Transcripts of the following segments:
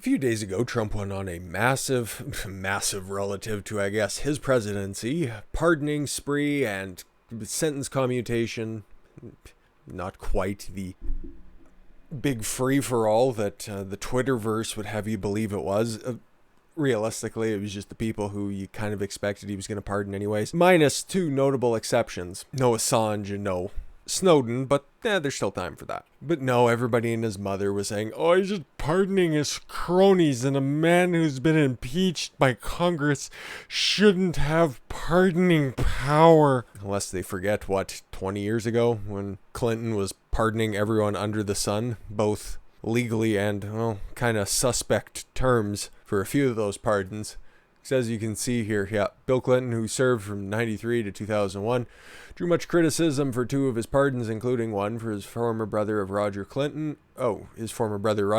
few days ago, Trump went on a massive relative to, I guess, his presidency, pardoning spree and sentence commutation. Not quite the big free-for-all that the Twitterverse would have you believe it was. Realistically, it was just the people who you kind of expected he was going to pardon anyways. Minus two notable exceptions. No Assange and no Snowden, but there's still time for that. But no, everybody and his mother was saying, oh, he's just pardoning his cronies, and a man who's been impeached by Congress shouldn't have pardoning power. Unless they forget, 20 years ago, when Clinton was pardoning everyone under the sun, both legally and, well, kind of suspect terms for a few of those pardons. So as you can see here, Bill Clinton, who served from 93 to 2001, drew much criticism for two of his pardons, including one for his former brother Roger Clinton, after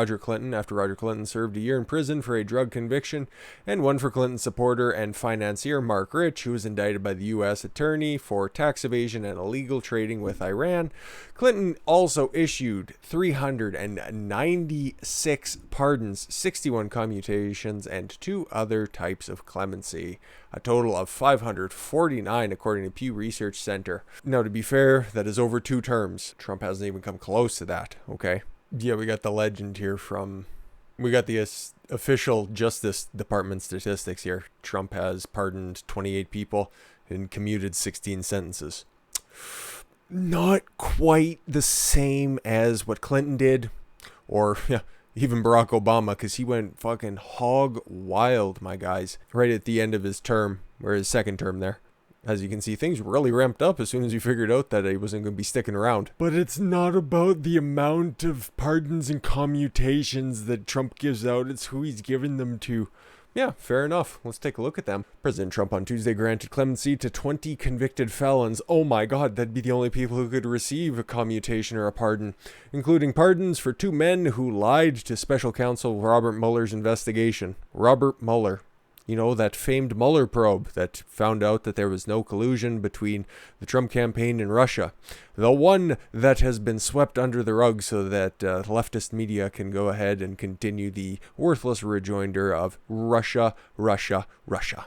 Roger Clinton served a year in prison for a drug conviction, and one for Clinton's supporter and financier Mark Rich, who was indicted by the U.S. attorney for tax evasion and illegal trading with Iran. Clinton also issued 396 pardons, 61 commutations, and 2 other types of clemency. A total of 549 according to Pew Research Center. Now, to be fair, that is over 2 terms. Trump hasn't even come close to that, okay? Yeah, we got the legend here we got the official Justice Department statistics here. Trump has pardoned 28 people and commuted 16 sentences. Not quite the same as what Clinton did, or even Barack Obama, because he went fucking hog wild, my guys, right at the end of his term, or his second term there. As you can see, things really ramped up as soon as he figured out that he wasn't going to be sticking around. But it's not about the amount of pardons and commutations that Trump gives out, it's who he's giving them to. Yeah, fair enough. Let's take a look at them. President Trump on Tuesday granted clemency to 20 convicted felons. Oh my god, that'd be the only people who could receive a commutation or a pardon, including pardons for 2 men who lied to special counsel Robert Mueller's investigation. Robert Mueller. You know, that famed Mueller probe that found out that there was no collusion between the Trump campaign and Russia. The one that has been swept under the rug so that leftist media can go ahead and continue the worthless rejoinder of Russia, Russia, Russia.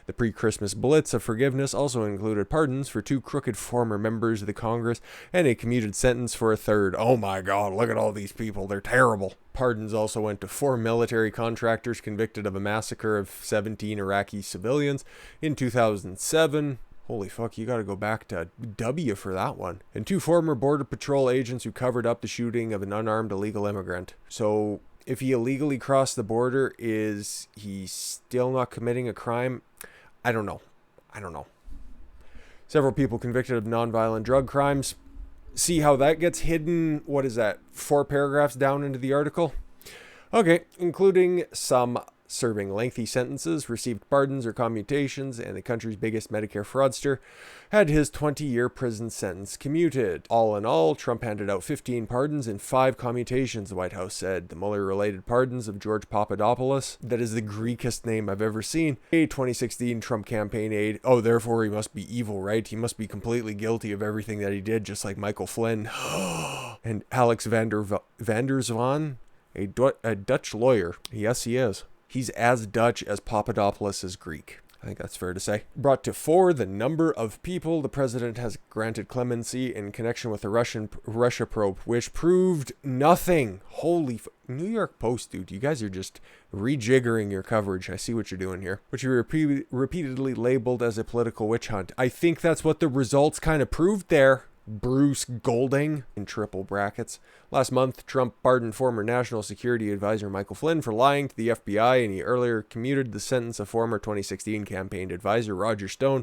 The pre-Christmas blitz of forgiveness also included pardons for 2 crooked former members of the Congress and a commuted sentence for a 3rd. Oh my god, look at all these people, they're terrible. Pardons also went to 4 military contractors convicted of a massacre of 17 Iraqi civilians in 2007. Holy fuck, you gotta go back to W for that one. And 2 former Border Patrol agents who covered up the shooting of an unarmed illegal immigrant. So, if he illegally crossed the border, is he still not committing a crime? I don't know. Several people convicted of nonviolent drug crimes. See how that gets hidden, 4 paragraphs down into the article? Okay, including some serving lengthy sentences, received pardons or commutations, and the country's biggest Medicare fraudster had his 20-year prison sentence commuted. All in all, Trump handed out 15 pardons and 5 commutations, the White House said. The Mueller-related pardons of George Papadopoulos, that is the Greekest name I've ever seen, a 2016 Trump campaign aide. Oh, therefore he must be evil, right? He must be completely guilty of everything that he did, just like Michael Flynn. And Alex van der Zwaan, a Dutch lawyer. Yes, he is. He's as Dutch as Papadopoulos is Greek. I think that's fair to say. Brought to 4 the number of people the president has granted clemency in connection with the Russia probe, which proved nothing. Holy New York Post, dude. You guys are just rejiggering your coverage. I see what you're doing here. Which you repeatedly labeled as a political witch hunt. I think that's what the results kind of proved there. Bruce Golding, in triple brackets. Last month, Trump pardoned former National Security Advisor Michael Flynn for lying to the FBI, and he earlier commuted the sentence of former 2016 campaign advisor Roger Stone,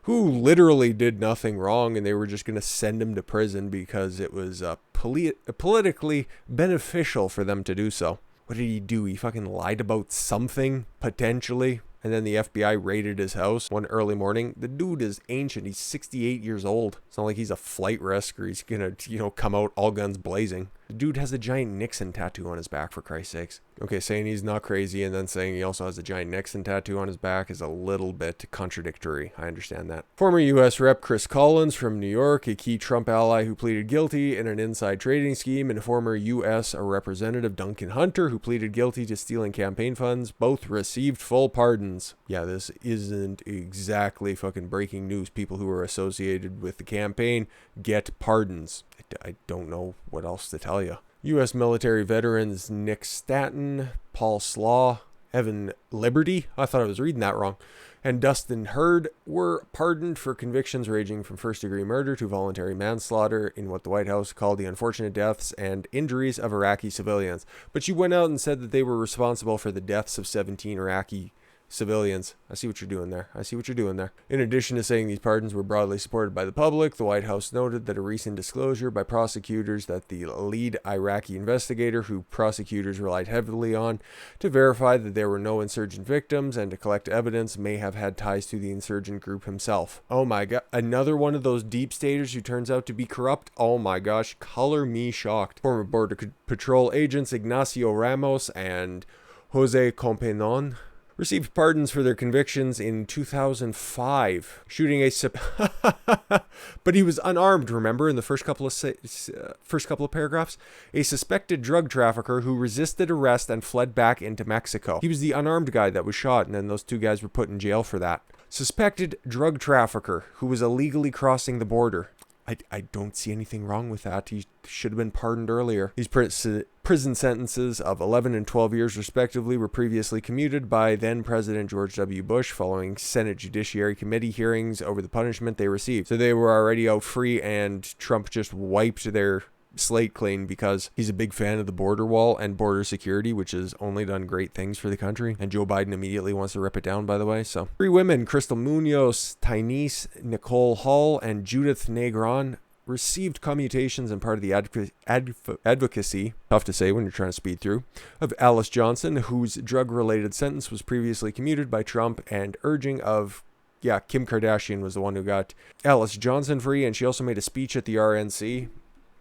who literally did nothing wrong, and they were just going to send him to prison because it was politically beneficial for them to do so. What did he do? He fucking lied about something, potentially. And then the FBI raided his house one early morning. The dude is ancient. He's 68 years old. It's not like he's a flight risk or he's gonna, come out all guns blazing. The dude has a giant Nixon tattoo on his back, for Christ's sakes. Okay, saying he's not crazy and then saying he also has a giant Nixon tattoo on his back is a little bit contradictory. I understand that. Former U.S. Rep. Chris Collins from New York, a key Trump ally who pleaded guilty in an inside trading scheme, and former U.S. Representative Duncan Hunter, who pleaded guilty to stealing campaign funds, both received full pardons. Yeah, this isn't exactly fucking breaking news. People who are associated with the campaign get pardons. I don't know what else to tell you. U.S. military veterans Nick Stanton, Paul Slaw, Evan Liberty, I thought I was reading that wrong, and Dustin Hurd were pardoned for convictions ranging from first-degree murder to voluntary manslaughter in what the White House called the unfortunate deaths and injuries of Iraqi civilians. But she went out and said that they were responsible for the deaths of 17 Iraqi civilians. I see what you're doing there. In addition to saying these pardons were broadly supported by the public, the White House noted that a recent disclosure by prosecutors that the lead Iraqi investigator, who prosecutors relied heavily on to verify that there were no insurgent victims and to collect evidence, may have had ties to the insurgent group himself. Oh my god, another one of those deep staters who turns out to be corrupt? Oh my gosh, color me shocked. Former Border Patrol agents Ignacio Ramos and Jose Compenon received pardons for their convictions in 2005, shooting but he was unarmed, remember, in the first couple of paragraphs? A suspected drug trafficker who resisted arrest and fled back into Mexico. He was the unarmed guy that was shot, and then those two guys were put in jail for that. Suspected drug trafficker who was illegally crossing the border. I don't see anything wrong with that. He should have been pardoned earlier. These prison sentences of 11 and 12 years respectively were previously commuted by then President George W. Bush following Senate Judiciary Committee hearings over the punishment they received. So they were already out free, and Trump just wiped their slate clean because he's a big fan of the border wall and border security, which has only done great things for the country. And Joe Biden immediately wants to rip it down, by the way. So 3 women, Crystal Munoz, Tynese Nicole Hall, and Judith Negron, received commutations and part of the advocacy, tough to say when you're trying to speed through, of Alice Johnson, whose drug-related sentence was previously commuted by Trump and urging of Kim Kardashian was the one who got Alice Johnson free, and she also made a speech at the RNC.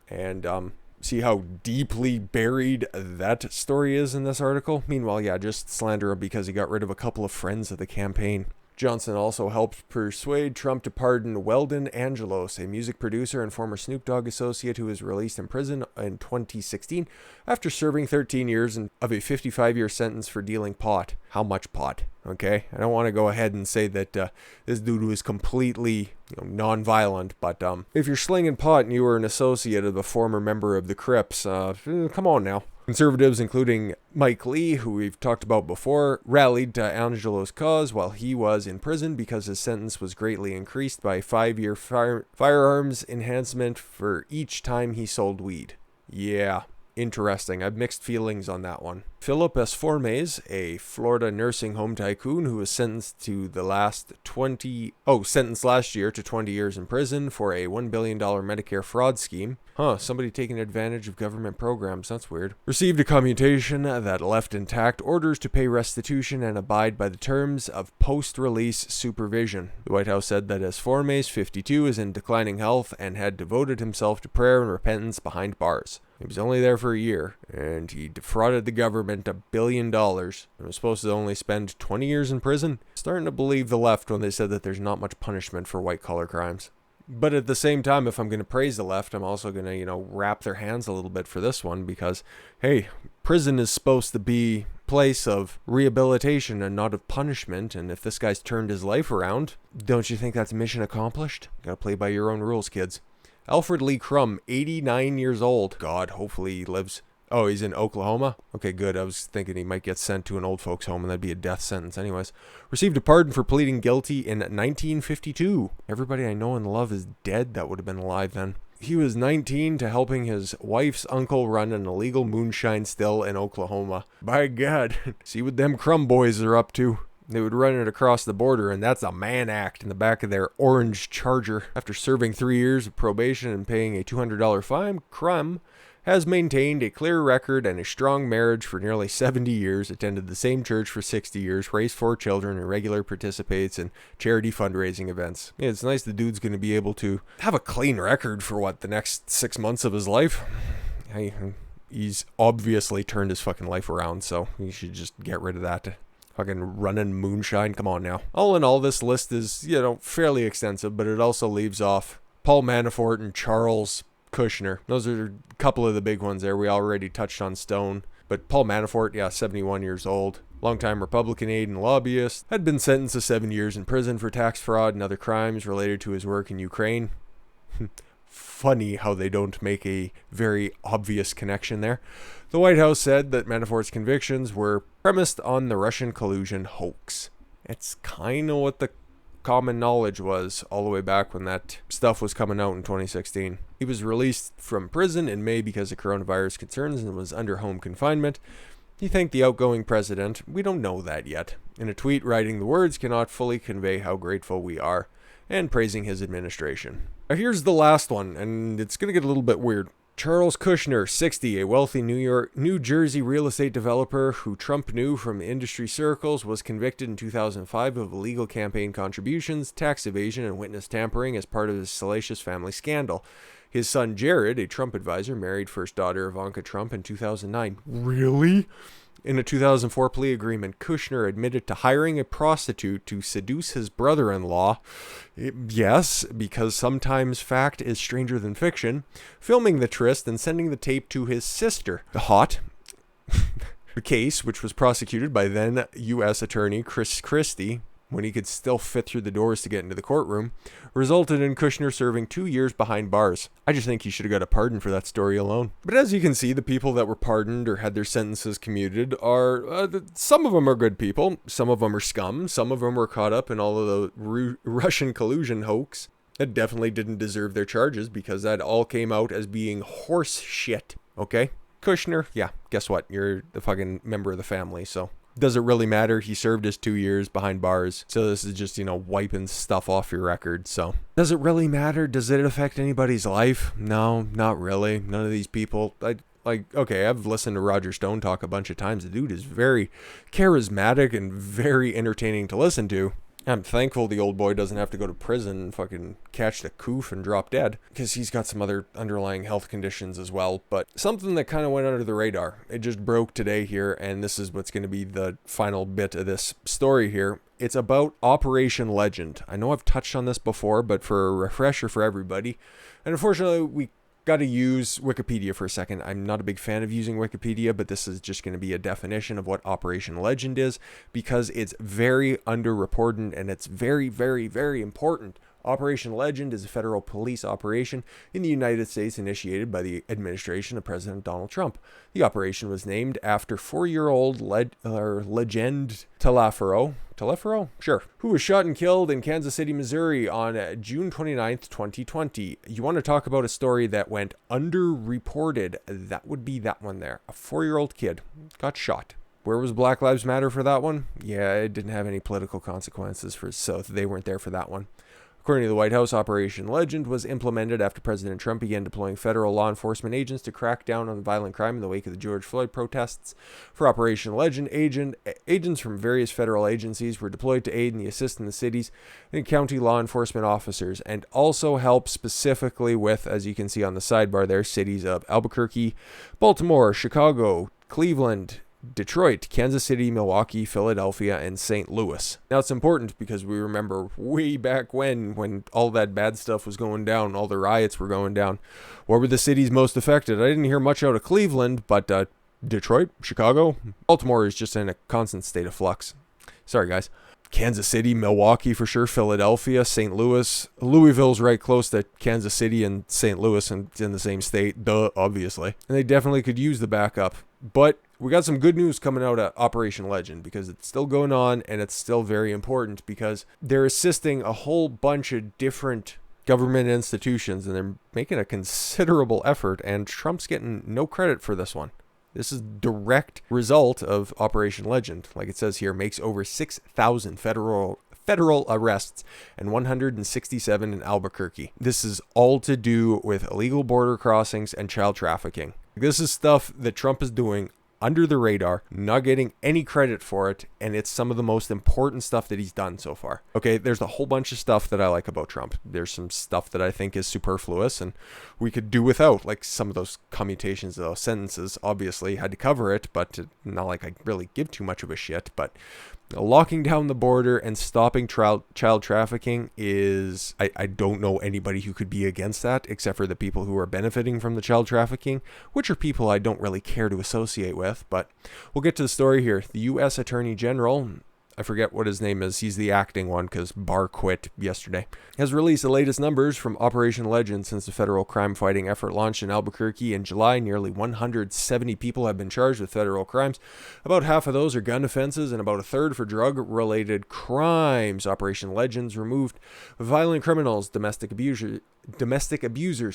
And see how deeply buried that story is in this article? Meanwhile, just slander him because he got rid of a couple of friends of the campaign. Johnson also helped persuade Trump to pardon Weldon Angelos, a music producer and former Snoop Dogg associate who was released in prison in 2016 after serving 13 years of a 55-year sentence for dealing pot. How much pot? Okay, I don't want to go ahead and say that this dude was completely non-violent, but if you're slinging pot and you were an associate of a former member of the Crips, come on now. Conservatives, including Mike Lee, who we've talked about before, rallied to Angelo's cause while he was in prison because his sentence was greatly increased by 5-year firearms enhancement for each time he sold weed. Yeah, interesting. I have mixed feelings on that one. Philip S. Formes, a Florida nursing home tycoon who was sentenced last year to 20 years in prison for a $1 billion Medicare fraud scheme. Somebody taking advantage of government programs. That's weird. Received a commutation that left intact orders to pay restitution and abide by the terms of post-release supervision. The White House said that as Formes, 52, is in declining health and had devoted himself to prayer and repentance behind bars. He was only there for a year, and he defrauded the government $1 billion and was supposed to only spend 20 years in prison. Starting to believe the left when they said that there's not much punishment for white-collar crimes. But at the same time, if I'm going to praise the left, I'm also going to, wrap their hands a little bit for this one because, hey, prison is supposed to be a place of rehabilitation and not of punishment. And if this guy's turned his life around, don't you think that's mission accomplished? Got to play by your own rules, kids. Alfred Lee Crum, 89 years old. God, hopefully he lives. Oh, he's in Oklahoma? Okay, good. I was thinking he might get sent to an old folks home and that'd be a death sentence anyways. Received a pardon for pleading guilty in 1952. Everybody I know and love is dead that would have been alive then. He was 19 to helping his wife's uncle run an illegal moonshine still in Oklahoma. By God, see what them Crum boys are up to. They would run it across the border, and that's a Mann Act in the back of their orange Charger. After serving 3 years of probation and paying a $200 fine, Crum has maintained a clear record and a strong marriage for nearly 70 years, attended the same church for 60 years, raised 4 children, and regularly participates in charity fundraising events. Yeah, it's nice the dude's going to be able to have a clean record for the next 6 months of his life. He's obviously turned his fucking life around, so he should just get rid of that. Fucking running moonshine, come on now. All in all, this list is, fairly extensive, but it also leaves off Paul Manafort and Charles Kushner. Those are a couple of the big ones there. We already touched on Stone. But Paul Manafort, 71 years old. Longtime Republican aide and lobbyist. Had been sentenced to 7 years in prison for tax fraud and other crimes related to his work in Ukraine. Funny how they don't make a very obvious connection there. The White House said that Manafort's convictions were premised on the Russian collusion hoax. It's kind of what the common knowledge was all the way back when that stuff was coming out in 2016. He was released from prison in May because of coronavirus concerns and was under home confinement. He thanked the outgoing president. We don't know that yet. In a tweet writing, the words cannot fully convey how grateful we are, and praising his administration. Now here's the last one, and it's going to get a little bit weird. Charles Kushner, 60, a wealthy New Jersey real estate developer who Trump knew from industry circles, was convicted in 2005 of illegal campaign contributions, tax evasion, and witness tampering as part of his salacious family scandal. His son Jared, a Trump advisor, married first daughter Ivanka Trump in 2009. Really? In a 2004 plea agreement, Kushner admitted to hiring a prostitute to seduce his brother-in-law. Yes, because sometimes fact is stranger than fiction. Filming the tryst and sending the tape to his sister. Hot. The case, which was prosecuted by then U.S. Attorney Chris Christie, when he could still fit through the doors to get into the courtroom, resulted in Kushner serving 2 years behind bars. I just think he should have got a pardon for that story alone. But as you can see, the people that were pardoned or had their sentences commuted are, some of them are good people, some of them are scum, some of them were caught up in all of the Russian collusion hoax that definitely didn't deserve their charges because that all came out as being horse shit, okay? Kushner, guess what? You're the fucking member of the family, so... Does it really matter? He served his 2 years behind bars. So this is just, wiping stuff off your record. So does it really matter? Does it affect anybody's life? No, not really. None of these people. I've listened to Roger Stone talk a bunch of times. The dude is very charismatic and very entertaining to listen to. I'm thankful the old boy doesn't have to go to prison and fucking catch the coof and drop dead, because he's got some other underlying health conditions as well. But something that kind of went under the radar, it just broke today here, and this is what's going to be the final bit of this story here. It's about Operation Legend. I know I've touched on this before, but for a refresher for everybody, and unfortunately we got to use Wikipedia for a second. I'm not a big fan of using Wikipedia, but this is just going to be a definition of what Operation Legend is, because it's very underreported and it's very, very, very important. Operation Legend is a federal police operation in the United States initiated by the administration of President Donald Trump. The operation was named after 4-year-old Legend Telefero, sure, who was shot and killed in Kansas City, Missouri on June 29th, 2020. You want to talk about a story that went underreported? That would be that one there. A 4-year-old kid got shot. Where was Black Lives Matter for that one? Yeah, it didn't have any political consequences so they weren't there for that one. According to the White House, Operation Legend was implemented after President Trump began deploying federal law enforcement agents to crack down on violent crime in the wake of the George Floyd protests. For Operation Legend, agents from various federal agencies were deployed to aid and assist in the cities and county law enforcement officers, and also help specifically with, as you can see on the sidebar there, cities of Albuquerque, Baltimore, Chicago, Cleveland, Detroit, Kansas City, Milwaukee, Philadelphia, and St. Louis. Now it's important because we remember way back when all that bad stuff was going down, all the riots were going down. What were the cities most affected? I didn't hear much out of Cleveland, but Detroit, Chicago, Baltimore is just in a constant state of flux. Sorry, guys. Kansas City, Milwaukee for sure, Philadelphia, St. Louis. Louisville's right close to Kansas City and St. Louis, and it's in the same state, obviously. And they definitely could use the backup. But we got some good news coming out of Operation Legend, because it's still going on and it's still very important, because they're assisting a whole bunch of different government institutions and they're making a considerable effort, and Trump's getting no credit for this one. This is direct result of Operation Legend. Like it says here, makes over 6,000 federal arrests and 167 in Albuquerque. This is all to do with illegal border crossings and child trafficking. This is stuff that Trump is doing under the radar, not getting any credit for it, and it's some of the most important stuff that he's done so far. Okay, there's a whole bunch of stuff that I like about Trump. There's some stuff that I think is superfluous and we could do without, like some of those commutations of those sentences. Obviously had to cover it, but not like I really give too much of a shit. But locking down the border and stopping child trafficking is, I don't know anybody who could be against that except for the people who are benefiting from the child trafficking, which are people I don't really care to associate with. But we'll get to the story here. The U.S. Attorney General, I forget what his name is, he's the acting one because Barr quit yesterday, has released the latest numbers from Operation Legend since the federal crime fighting effort launched in Albuquerque in July. Nearly 170 people have been charged with federal crimes. About half of those are gun offenses and about a third for drug-related crimes. Operation Legends removed violent criminals, domestic abusers,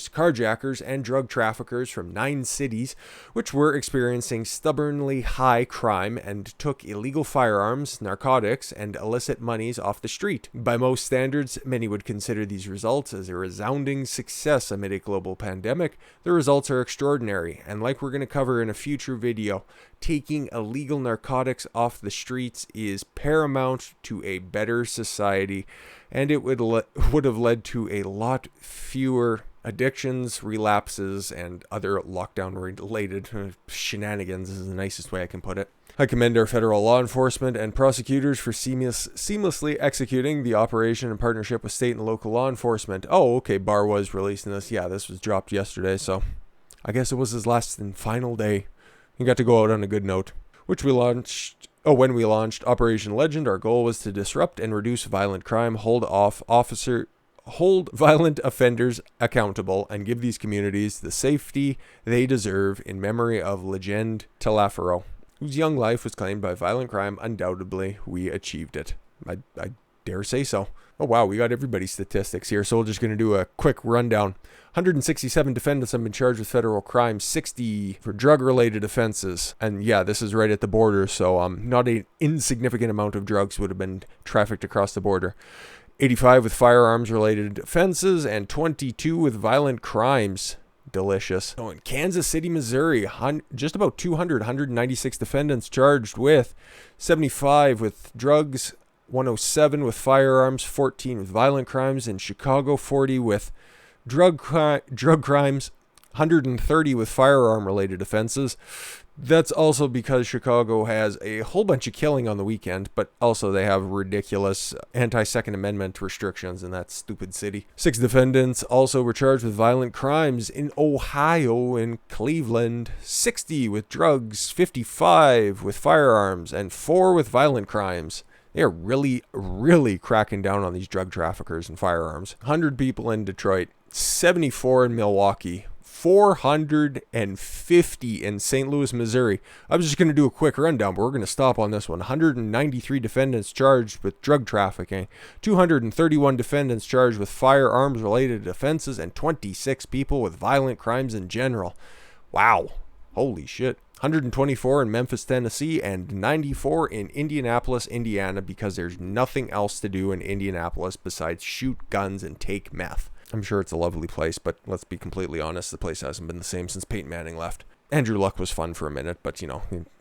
carjackers, and drug traffickers from 9 cities, which were experiencing stubbornly high crime, and took illegal firearms, narcotics, and illicit monies off the street. By most standards, many would consider these results as a resounding success amid a global pandemic. The results are extraordinary, and like we're going to cover in a future video, taking illegal narcotics off the streets is paramount to a better society, and it would have led to a lot fewer addictions, relapses, and other lockdown-related shenanigans is the nicest way I can put it. I commend our federal law enforcement and prosecutors for seamlessly executing the operation in partnership with state and local law enforcement. Oh, okay, Barr was releasing this. Yeah, this was dropped yesterday, so I guess it was his last and final day. He got to go out on a good note, which we launched. When we launched Operation Legend, our goal was to disrupt and reduce violent crime, hold violent offenders accountable, and give these communities the safety they deserve in memory of Legend Telafero, whose young life was claimed by violent crime. Undoubtedly, we achieved it. I dare say so. Oh wow, we got everybody's statistics here, so we're just going to do a quick rundown. 167 defendants have been charged with federal crimes, 60 for drug-related offenses. And yeah, this is right at the border, so not an insignificant amount of drugs would have been trafficked across the border. 85 with firearms-related offenses, and 22 with violent crimes. Delicious. Oh, in Kansas City, Missouri, just about 196 defendants charged with 75 with drugs, 107 with firearms, 14 with violent crimes. In Chicago, 40 with drug crimes, 130 with firearm-related offenses. That's also because Chicago has a whole bunch of killing on the weekend, but also they have ridiculous anti-Second Amendment restrictions in that stupid city. 6 defendants also were charged with violent crimes in Ohio and Cleveland. 60 with drugs, 55 with firearms, and 4 with violent crimes. They are really, really cracking down on these drug traffickers and firearms. 100 people in Detroit, 74 in Milwaukee, 450 in St. Louis, Missouri. I was just going to do a quick rundown, but we're going to stop on this one. 193 defendants charged with drug trafficking, 231 defendants charged with firearms-related offenses, and 26 people with violent crimes in general. Wow. Holy shit. 124 in Memphis, Tennessee, and 94 in Indianapolis, Indiana, because there's nothing else to do in Indianapolis besides shoot guns and take meth. I'm sure it's a lovely place, but let's be completely honest, the place hasn't been the same since Peyton Manning left. Andrew Luck was fun for a minute, but he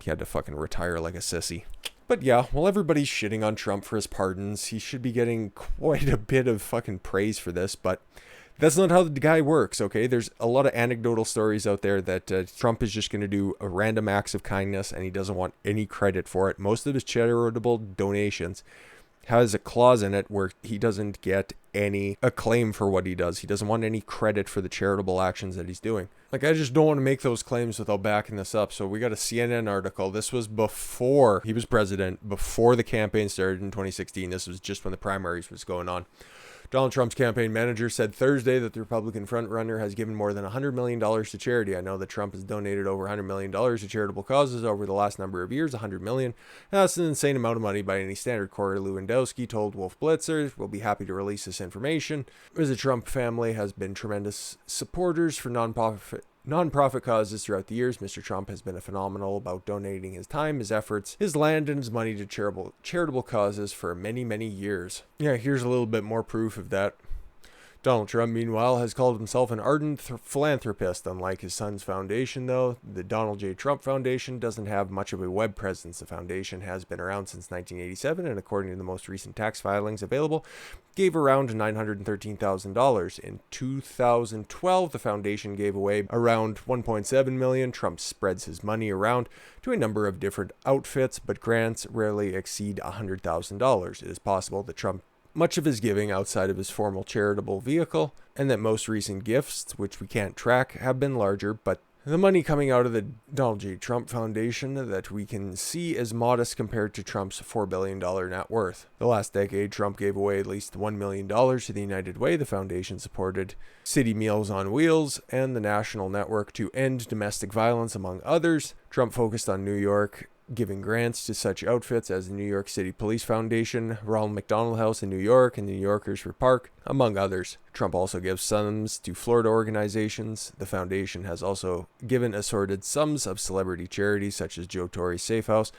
had to fucking retire like a sissy. But yeah, while everybody's shitting on Trump for his pardons, he should be getting quite a bit of fucking praise for this, but that's not how the guy works, okay? There's a lot of anecdotal stories out there that Trump is just going to do a random acts of kindness and he doesn't want any credit for it. Most of his charitable donations has a clause in it where he doesn't get any acclaim for what he does. He doesn't want any credit for the charitable actions that he's doing. Like, I just don't want to make those claims without backing this up. So we got a CNN article. This was before he was president, before the campaign started in 2016. This was just when the primaries was going on. Donald Trump's campaign manager said Thursday that the Republican frontrunner has given more than $100 million to charity. I know that Trump has donated over $100 million to charitable causes over the last number of years, $100 million. That's an insane amount of money by any standard. Corey Lewandowski told Wolf Blitzer, "We'll be happy to release this information." The Trump family has been tremendous supporters for nonprofit causes throughout the years. Mr. Trump has been phenomenal about donating his time, his efforts, his land, and his money to charitable causes for many, many years. Yeah, here's a little bit more proof of that. Donald Trump, meanwhile, has called himself an ardent philanthropist. Unlike his son's foundation, though, the Donald J. Trump Foundation doesn't have much of a web presence. The foundation has been around since 1987, and according to the most recent tax filings available, gave around $913,000. In 2012, the foundation gave away around $1.7 million. Trump spreads his money around to a number of different outfits, but grants rarely exceed $100,000. It is possible that Trump much of his giving outside of his formal charitable vehicle, and that most recent gifts, which we can't track, have been larger, but the money coming out of the Donald J. Trump Foundation that we can see is modest compared to Trump's $4 billion net worth. The last decade, Trump gave away at least $1 million to the United Way. The foundation supported City Meals on Wheels and the National Network to End Domestic Violence, among others. Trump focused on New York, giving grants to such outfits as the New York City Police Foundation, Ronald McDonald House in New York, and the New Yorkers for Park, among others. Trump also gives sums to Florida organizations. The foundation has also given assorted sums of celebrity charities such as Joe Torre's Safe House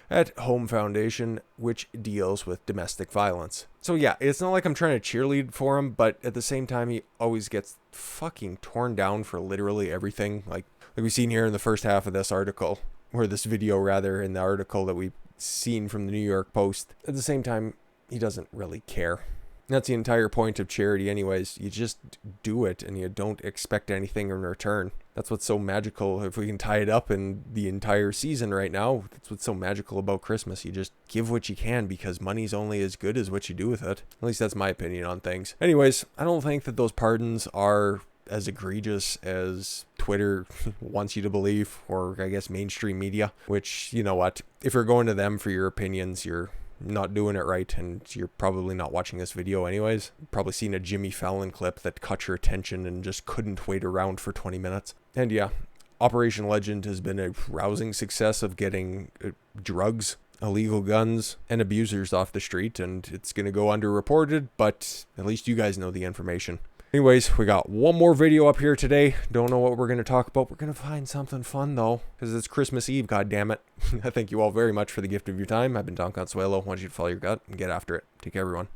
at Home Foundation, which deals with domestic violence. So yeah, it's not like I'm trying to cheerlead for him, but at the same time, he always gets fucking torn down for literally everything. Like we've seen here in the first half of this article, or this video rather, in the article that we've seen from the New York Post. At the same time, he doesn't really care. That's the entire point of charity anyways. You just do it and you don't expect anything in return. That's what's so magical. If we can tie it up in the entire season right now, that's what's so magical about Christmas. You just give what you can because money's only as good as what you do with it. At least that's my opinion on things. Anyways, I don't think that those pardons are as egregious as Twitter wants you to believe, or I guess mainstream media, which, you know what, if you're going to them for your opinions, you're not doing it right, and you're probably not watching this video anyways. Probably seen a Jimmy Fallon clip that caught your attention and just couldn't wait around for 20 minutes. And yeah, Operation Legend has been a rousing success of getting drugs, illegal guns, and abusers off the street, and it's going to go underreported, but at least you guys know the information. Anyways, we got one more video up here today. Don't know what we're going to talk about. We're going to find something fun, though, because it's Christmas Eve, goddammit. I thank you all very much for the gift of your time. I've been Don Consuelo. I want you to follow your gut and get after it. Take care, everyone.